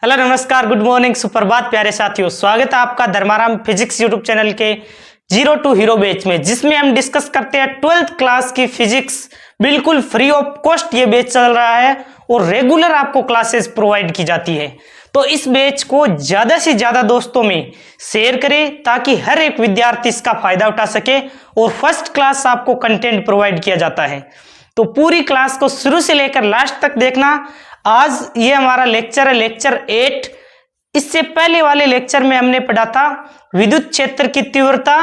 Hello नमस्कार, good morning, सुप्रभात प्यारे साथियों। स्वागत है आपका धर्माराम फिजिक्स यूट्यूब चैनल के 0 to हीरो बैच में, जिसमें हम डिस्कस करते हैं 12th क्लास की फिजिक्स। बिल्कुल फ्री ऑफ कॉस्ट ये बैच चल रहा है और रेगुलर आपको क्लासेस प्रोवाइड की जाती है। तो इस बैच को ज्यादा से ज्यादा दोस्तों में शेयर करें ताकि हर एक विद्यार्थी इसका फायदा उठा सके और फर्स्ट क्लास आपको कंटेंट प्रोवाइड किया जाता है। तो पूरी क्लास को शुरू से लेकर लास्ट तक देखना। आज ये हमारा लेक्चर है, लेक्चर 8। इससे पहले वाले लेक्चर में हमने पढ़ा था विद्युत क्षेत्र की तीव्रता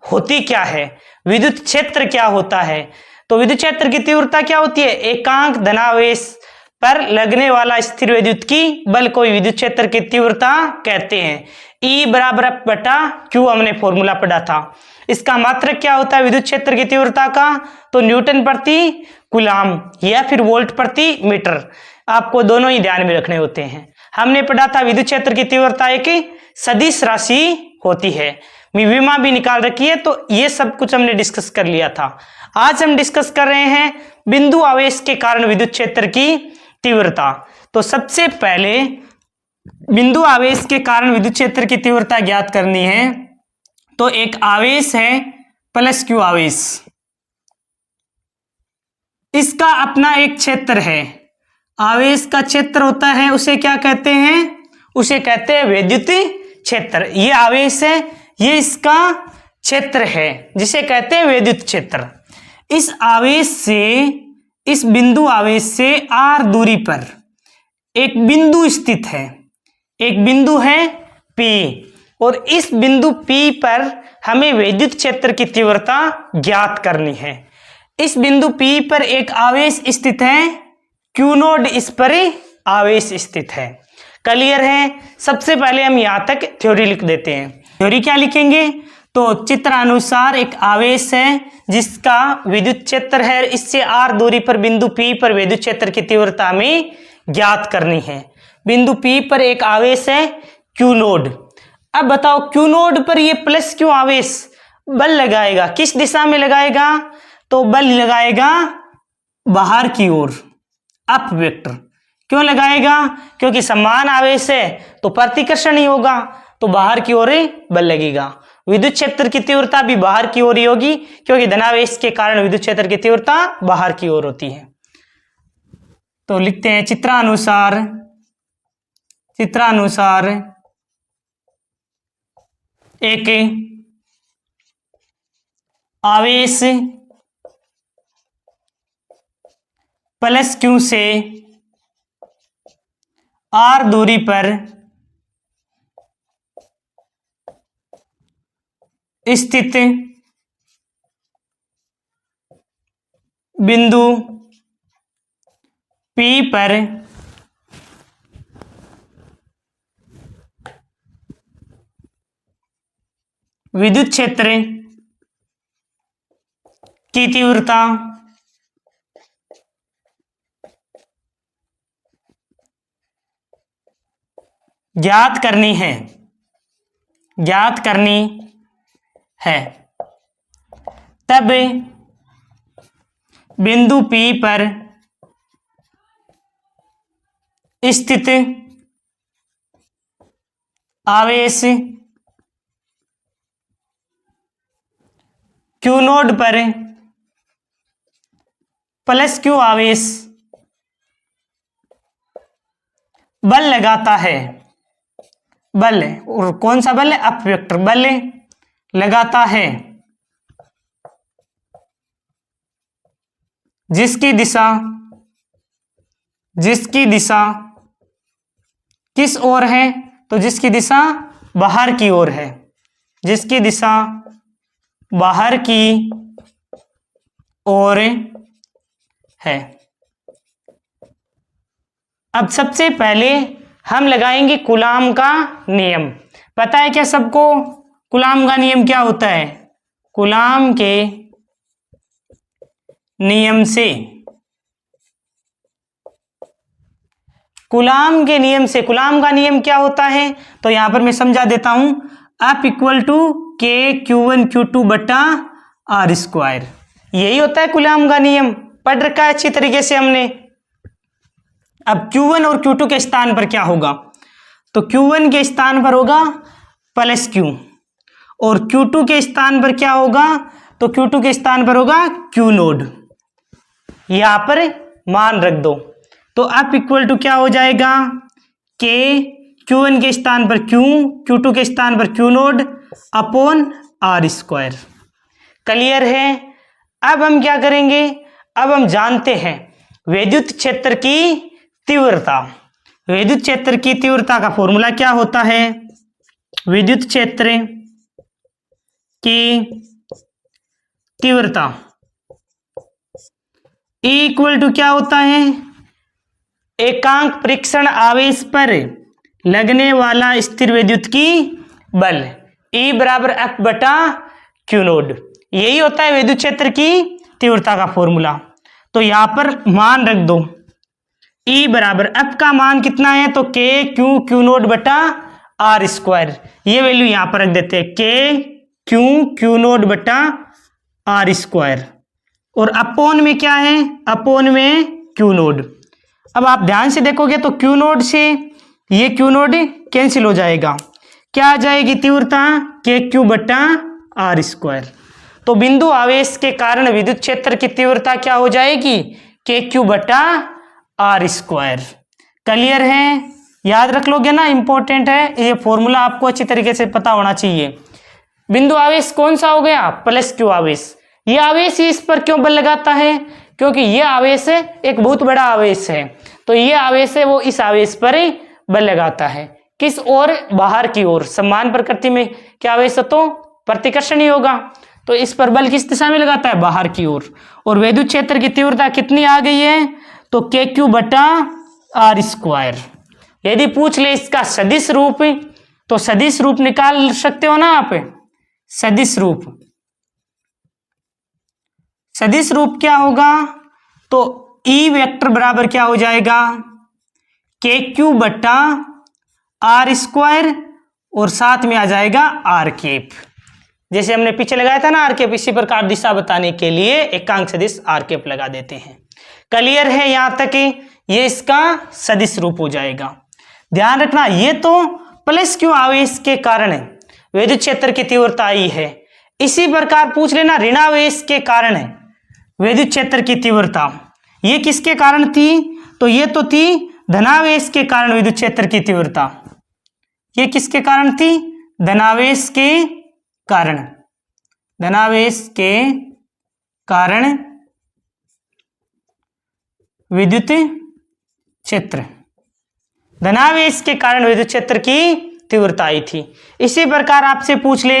होती क्या है, विद्युत क्षेत्र क्या होता है। तो विद्युत क्षेत्र की तीव्रता क्या होती है? एकांक धनावेश पर लगने वाला स्थिर विद्युत की बल को विद्युत क्षेत्र की तीव्रता कहते हैं। E बराबर F बटा Q हमने फॉर्मूला पढ़ा था। इसका मात्रक क्या होता है विद्युत क्षेत्र की तीव्रता का? तो न्यूटन प्रति कूलाम या फिर वोल्ट प्रति मीटर। आपको दोनों ही ध्यान में रखने होते हैं। हमने पढ़ा था विद्युत क्षेत्र की तीव्रता एक सदिश राशि होती है, विमा भी निकाल रखी है। तो ये सब कुछ हमने डिस्कस कर लिया था। आज हम डिस्कस कर रहे हैं बिंदु आवेश के कारण विद्युत क्षेत्र की तीव्रता। तो सबसे पहले बिंदु आवेश के कारण विद्युत क्षेत्र की तीव्रता ज्ञात करनी है। तो एक आवेश है प्लस क्यू आवेश, इसका अपना एक क्षेत्र है। आवेश का क्षेत्र होता है, उसे क्या कहते हैं? उसे कहते हैं विद्युत क्षेत्र। ये आवेश है, ये इसका क्षेत्र है जिसे कहते हैं विद्युत क्षेत्र। इस आवेश से, इस बिंदु आवेश से r दूरी पर एक बिंदु स्थित है, एक बिंदु है P, और इस बिंदु P पर हमें विद्युत क्षेत्र की तीव्रता ज्ञात करनी है। इस बिंदु P पर एक आवेश स्थित है Q नोड, इस पर आवेश स्थित है। क्लियर है? सबसे पहले हम यहां तक थ्योरी लिख देते हैं। थ्योरी क्या लिखेंगे? तो चित्रानुसार एक आवेश है जिसका विद्युत क्षेत्र है, इससे r दूरी पर बिंदु P पर विद्युत क्षेत्र की तीव्रता हमें ज्ञात करनी है। बिंदु P पर एक आवेश है Q नोड। अब बताओ Q नोड पर ये प्लस Q आवेश बल लगाएगा, किस दिशा में लगाएगा? तो बल लगाएगा बाहर की ओर, अप वेक्टर। क्यों लगाएगा? क्योंकि समान आवेश है तो प्रतिकर्षण ही होगा, तो बाहर की ओर बल लगेगा। विद्युत क्षेत्र की तीव्रता भी बाहर की ओर ही होगी, क्योंकि धनावेश के कारण विद्युत क्षेत्र की तीव्रता बाहर की ओर होती है। तो लिखते हैं चित्रानुसार, चित्रानुसार एक आवेश प्लस क्यू से r दूरी पर स्थित बिंदु P पर विद्युत क्षेत्र की तीव्रता ज्ञात करनी है, ज्ञात करनी है। तब बिंदु P पर स्थित आवेश Q नोड पर प्लस Q आवेश बल लगाता है। बल, और कौन सा बल है? अप वेक्टर बल लगाता है, जिसकी दिशा, जिसकी दिशा किस ओर है? तो जिसकी दिशा बाहर की ओर है, जिसकी दिशा बाहर की ओर है। अब सबसे पहले हम लगाएंगे कूलाम का नियम। पता है क्या सबको कूलाम का नियम क्या होता है? कूलाम के नियम से, कूलाम के नियम से, कूलाम का नियम क्या होता है? तो यहां पर मैं समझा देता हूं। F equal to K Q1 Q2 बटा R स्क्वायर, यही होता है कूलाम का नियम। पढ़ रखा है अच्छी तरीके से हमने। अब Q1 और Q2 के स्थान पर क्या होगा? तो Q1 के स्थान पर होगा प्लस Q, और Q2 के स्थान पर क्या होगा, तो Q2 के स्थान पर होगा Q नोड। यहां पर मान रख दो, तो अब इक्वल टू क्या हो जाएगा, K Q1 के स्थान पर Q, Q2 के स्थान पर Q node upon R square. Clear है। अब हम क्या करेंगे, अब हम जानते हैं विद्युत क्षेत्र की तीव्रता। विद्युत क्षेत्र की तीव्रता का फॉर्मूला क्या होता है, विद्युत क्षेत्र की तीव्रता E इक्वल टू क्या होता है, एकांक परीक्षण आवेश पर लगने वाला स्थिर विद्युत की बल, E बराबर F बटा Q नोड। यही होता है विद्युत क्षेत्र की तीव्रता का फॉर्मूला। तो यहां पर मान रख दो, E बराबर F का मान कितना है, तो K Q नोड बटा R स्क्वायर। ये वैल्यू यहां पर रख देते हैं, K Q नोड बटा R स्क्वायर, और अपोन में क्या है, अपोन में Q नोड। अब आप ध्यान से देखोगे तो Q नोड से ये Q नोड कैंसिल हो जाएगा, क्या आ जाएगी तीव्रता, K Q बटा R स्क्वायर। तो बिंदु आवेश के कारण विद्युत क्षेत्र की तीव्रता क्या हो जाएगी, K Q बटा R स्क्वायर। क्लियर है, याद रख लोगे ना, इंपॉर्टेंट है ये फॉर्मूला, आपको अच्छी तरीके से पता होना चाहिए। बिंदु आवेश कौन सा हो गया, प्लस Q आवेश। ये आवेश इस पर क्यों बल लगाता है, क्योंकि ये आवेश एक बहुत बड़ा आवेश है, तो ये आवेश है वो इस आवेश पर बल लगाता है, किस ओर, बाहर की ओर। समान प्रकृति में क्या आवेश है तो प्रतिकर्षण ही होगा, तो इस पर बल किस दिशा में लगाता है, बाहर की ओर। और विद्युत क्षेत्र की तीव्रता कितनी आ गई है, तो K Q बटा R स्क्वायर। यदि पूछ ले इसका सदिश रूप, तो सदिश रूप निकाल सकते हो ना आप, सदिश रूप। सदिश रूप क्या होगा, तो E वेक्टर बराबर क्या हो जाएगा, K Q बटा R स्क्वायर, और साथ में आ जाएगा R कैप। जैसे हमने पीछे लगाया था ना आर कैप, इसी प्रकार दिशा बताने के लिए एकांक सदिश आर कैप लगा देते हैं। क्लियर है यहां तक, ये इसका सदिश रूप हो जाएगा। ध्यान रखना, ये तो प्लस Q आवेश के कारण विद्युत क्षेत्र की तीव्रता आई है। इसी प्रकार पूछ लेना ऋणावेश के कारण विद्युत क्षेत्र की तीव्रता, ये किसके कारण थी, तो ये तो थी धनावेश के कारण विद्युत क्षेत्र की तीव्रता। ये किसके कारण थी, धनावेश के कारण, धनावेश के कारण विद्युत क्षेत्र, धनावेश के कारण विद्युत क्षेत्र की तीव्रता आई थी। इसी प्रकार आपसे पूछ ले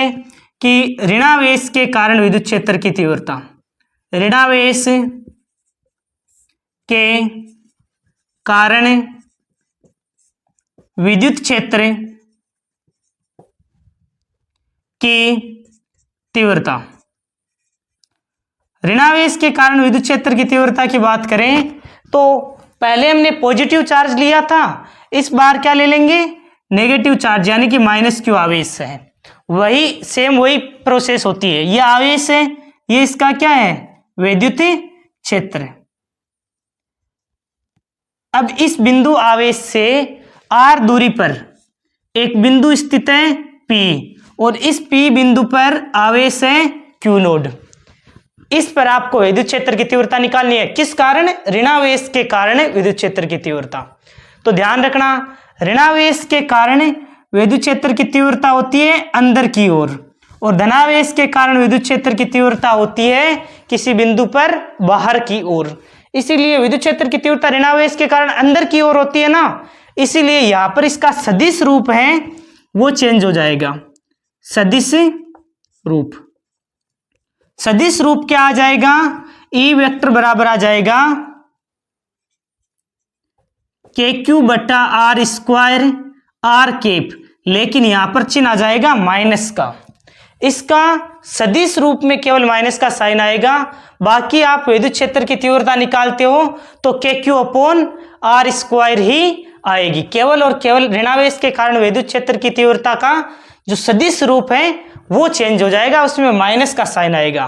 कि ऋणावेश के कारण विद्युत क्षेत्र की तीव्रता, ऋणावेश के कारण विद्युत क्षेत्र की तीव्रता, ऋणावेश के कारण विद्युत क्षेत्र की तीव्रता की बात करें तो पहले हमने पॉजिटिव चार्ज लिया था, इस बार क्या ले लेंगे, नेगेटिव चार्ज, यानी कि माइनस Q आवेश है। वही सेम वही प्रोसेस होती है, ये आवेश है, ये इसका क्या है, विद्युत क्षेत्र। अब इस बिंदु आवेश से R दूरी पर एक बिंदु स्थित है P, और इस P बिंदु पर आवेश है Q नोड। इस पर आपको विद्युत क्षेत्र की तीव्रता निकालनी है, किस कारण, ऋणावेश के कारण विद्युत क्षेत्र की तीव्रता। तो ध्यान रखना, ऋणावेश के कारण विद्युत क्षेत्र की तीव्रता होती है अंदर की ओर, और धनावेश के कारण विद्युत क्षेत्र की तीव्रता होती है किसी बिंदु पर बाहर की ओर। इसीलिए विद्युत क्षेत्र की तीव्रता ऋणावेश के कारण अंदर की ओर होती है ना, इसीलिए यहां पर इसका सदिश रूप है वो चेंज हो जाएगा, सदिश रूप। सदिश रूप क्या आ जाएगा, E वेक्टर बराबर आ जाएगा KQ बटा R स्क्वायर R कैप, लेकिन यहां पर चिन्ह आ जाएगा माइनस का। इसका सदिश रूप में केवल माइनस का साइन आएगा, बाकी आप विद्युत क्षेत्र की तीव्रता निकालते हो तो KQ अपॉन R स्क्वायर ही आएगी। केवल और केवल ऋणावेश के कारण विद्युत क्षेत्र की तीव्रता का जो सदिश रूप है वो चेंज हो जाएगा, उसमें माइनस का साइन आएगा।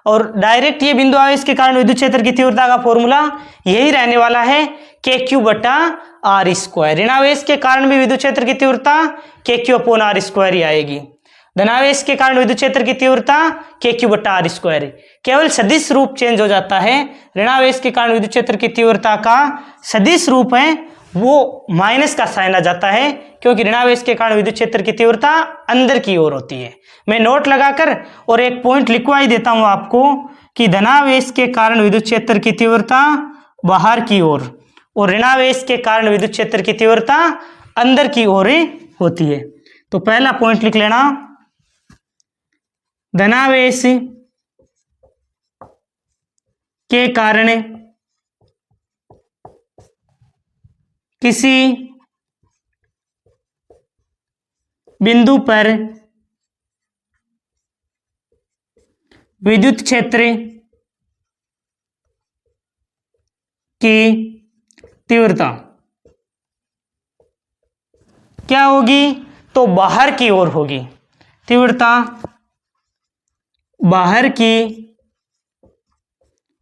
और डायरेक्ट ये बिंदु आवेश के कारण विद्युत क्षेत्र की तीव्रता का फॉर्मूला यही रहने वाला है, KQ बटा आर स्क्वायर। ऋणावेश के कारण भी विद्युत क्षेत्र की तीव्रता के क्यू अपॉन आर स्क्वायर ही आएगी। धनावेश के कारण विद्युत क्षेत्र की तीव्रता के क्यू बटा आर स्क्वायर। केवल सदिश रूप चेंज हो जाता है। ऋणावेश के कारण विद्युत क्षेत्र की तीव्रता का सदिश रूप है वो माइनस का साइन आ जाता है, क्योंकि ऋणावेश के कारण विद्युत क्षेत्र की तीव्रता अंदर की ओर होती है। मैं नोट लगाकर और एक पॉइंट लिखवा ही देता हूं आपको कि धनावेश के कारण विद्युत क्षेत्र की तीव्रता बाहर की ओर और ऋणावेश के कारण विद्युत क्षेत्र की तीव्रता अंदर की ओर होती है। तो पहला पॉइंट लिख लेना, धनावेश के कारण किसी बिंदु पर विद्युत क्षेत्र की तीव्रता क्या होगी? तो बाहर की ओर होगी। तीव्रता बाहर की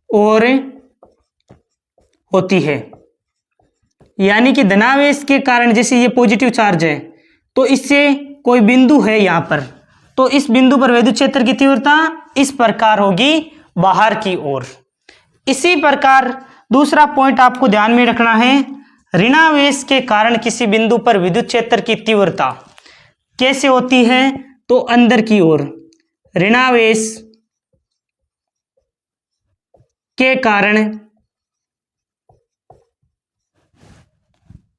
ओर होती है। यानी कि धनावेश के कारण जैसे ये पॉजिटिव चार्ज है तो इससे कोई बिंदु है यहां पर, तो इस बिंदु पर विद्युत क्षेत्र की तीव्रता इस प्रकार होगी बाहर की ओर। इसी प्रकार दूसरा पॉइंट आपको ध्यान में रखना है, ऋणावेश के कारण किसी बिंदु पर विद्युत क्षेत्र की तीव्रता कैसे होती है? तो अंदर की ओर। ऋणावेश के कारण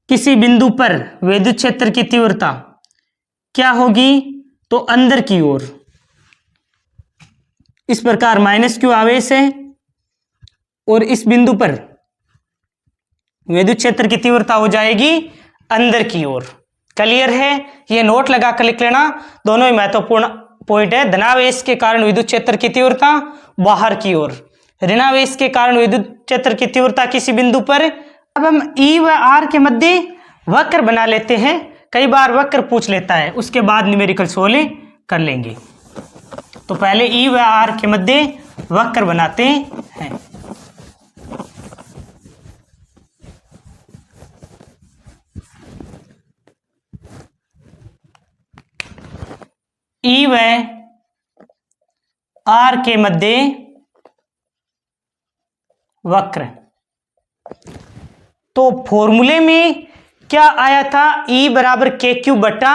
किसी बिंदु पर विद्युत क्षेत्र की तीव्रता क्या होगी? तो अंदर की ओर। इस प्रकार माइनस क्यू आवेश है और इस बिंदु पर विद्युत क्षेत्र की तीव्रता हो जाएगी अंदर की ओर। क्लियर है? ये नोट लगा कर लिख लेना, दोनों ही महत्वपूर्ण पॉइंट है। धनावेश के कारण विद्युत क्षेत्र की तीव्रता बाहर की ओर, ऋणावेश के कारण विद्युत क्षेत्र की तीव्रता किसी बिंदु पर। अब हम ई व आर के मध्य वक्र बना लेते हैं। कई बार वक्र पूछ लेता है, उसके बाद न्यूमेरिकल सोल्व कर लेंगे। तो पहले ई व आर के मध्य वक्र बनाते हैं। ई व आर के मध्य वक्र। तो फॉर्मूले में क्या आया था? E बराबर के क्यू बटा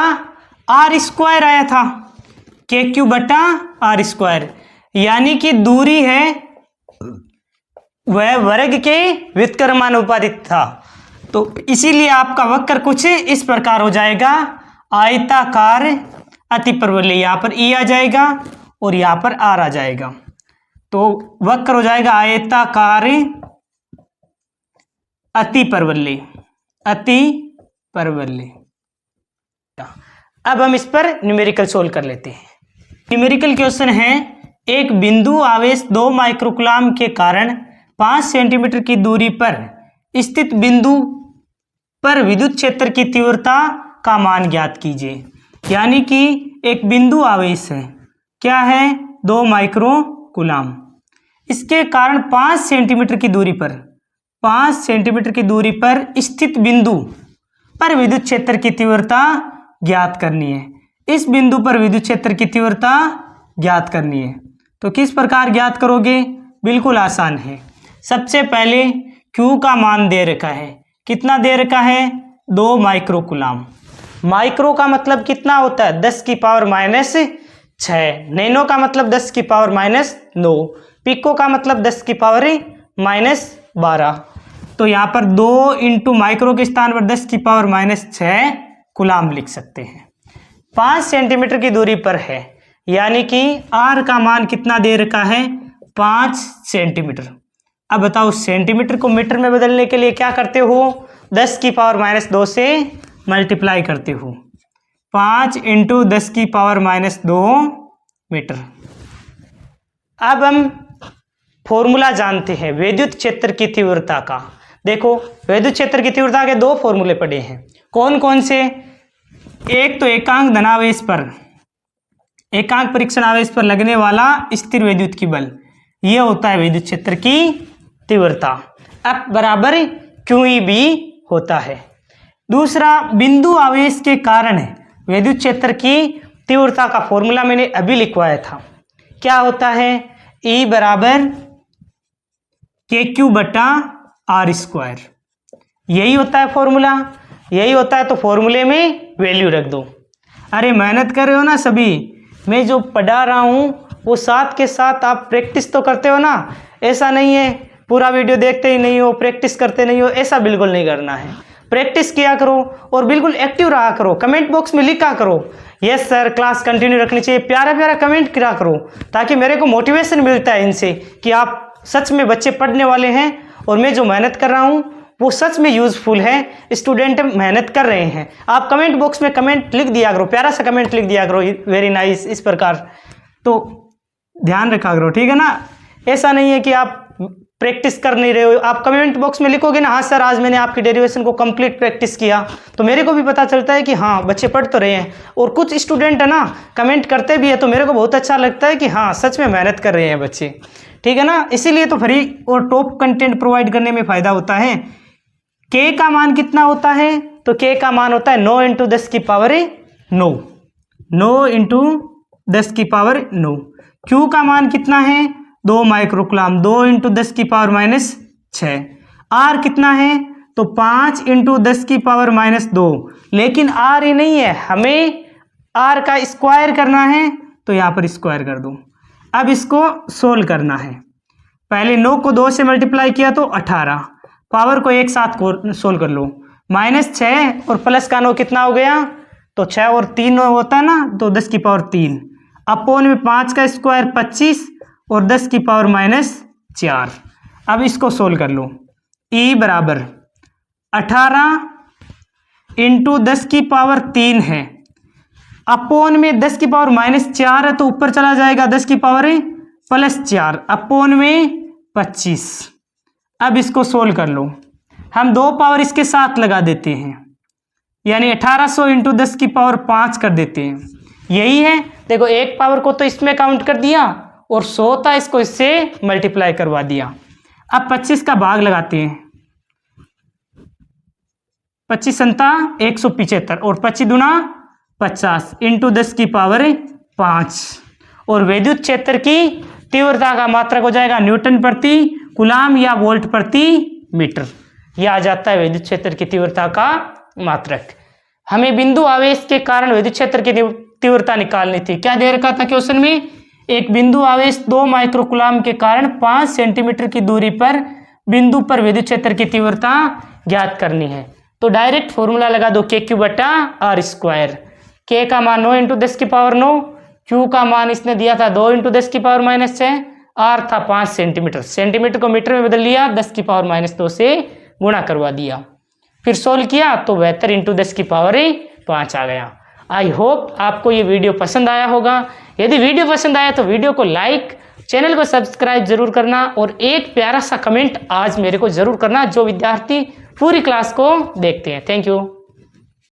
आर स्क्वायर आया था, के क्यू बटा आर स्क्वायर। यानी कि दूरी है वह वर्ग के व्युत्क्रमानुपातिक था। तो इसीलिए आपका वक्र कुछ इस प्रकार हो जाएगा, आयताकार अतिपरवलय। यहां पर E आ जाएगा और यहां पर R आ जाएगा, तो वक्र हो जाएगा आयताकार अतिपरवलय। अतिपरवलय। अब हम इस पर न्यूमेरिकल सोल्व कर लेते हैं। न्यूमेरिकल क्वेश्चन है, एक बिंदु आवेश 2 माइक्रोकूलम के कारण 5 सेंटीमीटर की दूरी पर स्थित बिंदु पर विद्युत क्षेत्र की तीव्रता का मान ज्ञात कीजिए। यानी कि एक बिंदु आवेश है, क्या है? 2 माइक्रोकूलम। इसके कारण 5 सेंटीमीटर की दूरी पर, 5 सेंटीमीटर की दूरी पर स्थित बिंदु पर विद्युत क्षेत्र की तीव्रता ज्ञात करनी है। इस बिंदु पर विद्युत क्षेत्र की तीव्रता ज्ञात करनी है। तो किस प्रकार ज्ञात करोगे? बिल्कुल आसान है। सबसे पहले Q का मान दे रखा है, कितना दे रखा है? 2 माइक्रोकूलम। माइक्रो का मतलब कितना होता है? 10 की पावर माइनस 6। नैनो का मतलब 10 की पावर माइनस 9। पिको का मतलब 10 की पावर माइनस 12। तो यहाँ पर 2 इंटू माइक्रो के स्थान पर 10 की पावर माइनस 6 कूलम लिख सकते हैं। 5 सेंटीमीटर की दूरी पर है, यानी कि R का मान कितना दे रखा है? 5 सेंटीमीटर। अब बताओ सेंटीमीटर को मीटर में बदलने के लिए क्या करते हो? 10 की पावर माइनस 2 से मल्टीप्लाई करते हो। 5 इंटू 10 की पावर माइनस 2 मीटर। अब हम फॉर्मूला जानते हैं विद्युत क्षेत्र की तीव्रता का। देखो विद्युत क्षेत्र की तीव्रता के 2 फॉर्मूले पड़े हैं। कौन कौन से? एक तो एकांक धनावेश पर, एकांक परीक्षण आवेश पर लगने वाला स्थिर विद्युत की बल, यह होता है विद्युत क्षेत्र की तीव्रता। F बराबर QEB होता है। दूसरा, बिंदु आवेश के कारण विद्युत क्षेत्र की तीव्रता का फॉर्मूला मैंने अभी लिखवाया था। क्या होता है? E बराबर KQ बटा R²। यही होता है फॉर्मूला, यही होता है। तो फॉर्मूले में वैल्यू रख दो। अरे मेहनत कर रहे हो ना सभी, मैं जो पढ़ा रहा हूँ वो साथ के साथ आप प्रैक्टिस तो करते हो ना। ऐसा नहीं है पूरा वीडियो देखते ही नहीं हो, प्रैक्टिस करते नहीं हो, ऐसा बिल्कुल नहीं करना है। प्रैक्टिस किया करो और बिल्कुल एक्टिव रहा करो। कमेंट बॉक्स में लिखा करो यस सर क्लास कंटिन्यू रखनी चाहिए, प्यारा प्यारा कमेंट करा करो, ताकि मेरे को मोटिवेशन मिलता है इनसे कि आप सच में बच्चे पढ़ने वाले हैं और मैं जो मेहनत कर रहा हूँ वो सच में यूजफुल है, स्टूडेंट मेहनत कर रहे हैं। आप कमेंट बॉक्स में कमेंट लिख दिया करो, प्यारा सा कमेंट लिख दिया करो, वेरी नाइस, इस प्रकार। तो ध्यान रखा करो, ठीक है ना। ऐसा नहीं है कि आप प्रैक्टिस कर नहीं रहे हो, आप कमेंट बॉक्स में लिखोगे ना हाँ सर आज मैंने आपकी डेरिवेशन को कंप्लीट प्रैक्टिस किया, तो मेरे को भी पता चलता है कि हाँ बच्चे पढ़ तो रहे हैं। और कुछ स्टूडेंट है ना कमेंट करते भी है तो मेरे को बहुत अच्छा लगता है कि हाँ सच में मेहनत कर रहे हैं बच्चे, ठीक है ना। इसीलिए तो फ्री और टॉप कंटेंट प्रोवाइड करने में फायदा होता है। के का मान कितना होता है? तो के का मान होता है 9 × 10 की पावर 9, 9 × 10 की पावर 9। क्यू का मान कितना है? 2 माइक्रोकुलाम, 2 × 10 की पावर -6। आर कितना है? तो 5 × 10 की पावर -2। लेकिन आर ये नहीं है, हमें आर का स्क्वायर करना है, तो यहाँ पर स्क्वायर कर दो। अब इसको सोल्व करना है। पहले 9 को 2 से मल्टीप्लाई किया तो 18, पावर को एक साथ सोल्व कर लो। -6 और प्लस का 9 कितना हो गया? तो 6 और 3 होता है ना, तो 10 की पावर 3 अपोन में 5 का स्क्वायर 25 और 10 की पावर -4। अब इसको सोल्व कर लो। E बराबर 18 × 10 की पावर 3 है, अपोन में 10 की पावर -4 है तो ऊपर चला जाएगा 10 की पावर +4 अपोन में 25। अब इसको सोल्व कर लो। हम 2 पावर इसके साथ लगा देते हैं, यानी 1800 × 10 की पावर 5 कर देते हैं। यही है, देखो एक पावर को तो इसमें काउंट कर दिया और 100 था इसको इससे मल्टीप्लाई करवा दिया। अब 25 का भाग लगाते हैं। 25 संता 175 और 25 दूना 50 × 10 की पावर 5। और विद्युत क्षेत्र की तीव्रता का मात्रक हो जाएगा न्यूटन प्रति कूलाम या वोल्ट प्रति मीटर। यह आ जाता है विद्युत क्षेत्र की तीव्रता का मात्रक। हमें बिंदु आवेश के कारण विद्युत क्षेत्र की तीव्रता निकालनी थी। क्या दे रखा था क्वेश्चन में? एक बिंदु आवेश 2 माइक्रोकुलाम के कारण 5 सेंटीमीटर की दूरी पर बिंदु पर विद्युत क्षेत्र की तीव्रता ज्ञात करनी है। तो डायरेक्ट फॉर्मूला लगा दो KQ बटा R²। K का मान 9 × 10 की पावर 9, Q का मान इसने दिया था 2 × 10 की पावर -6, R था 5 सेंटीमीटर, सेंटीमीटर को मीटर में बदल लिया, 10 की पावर -2 से गुणा करवा दिया। फिर सोल्व किया तो 72 × 10 की पावर 5 आ गया। आई होप आपको ये वीडियो पसंद आया होगा। यदि वीडियो पसंद आया तो वीडियो को लाइक, चैनल को सब्सक्राइब जरूर करना और एक प्यारा सा कमेंट आज मेरे को जरूर करना जो विद्यार्थी पूरी क्लास को देखते हैं। Thank you.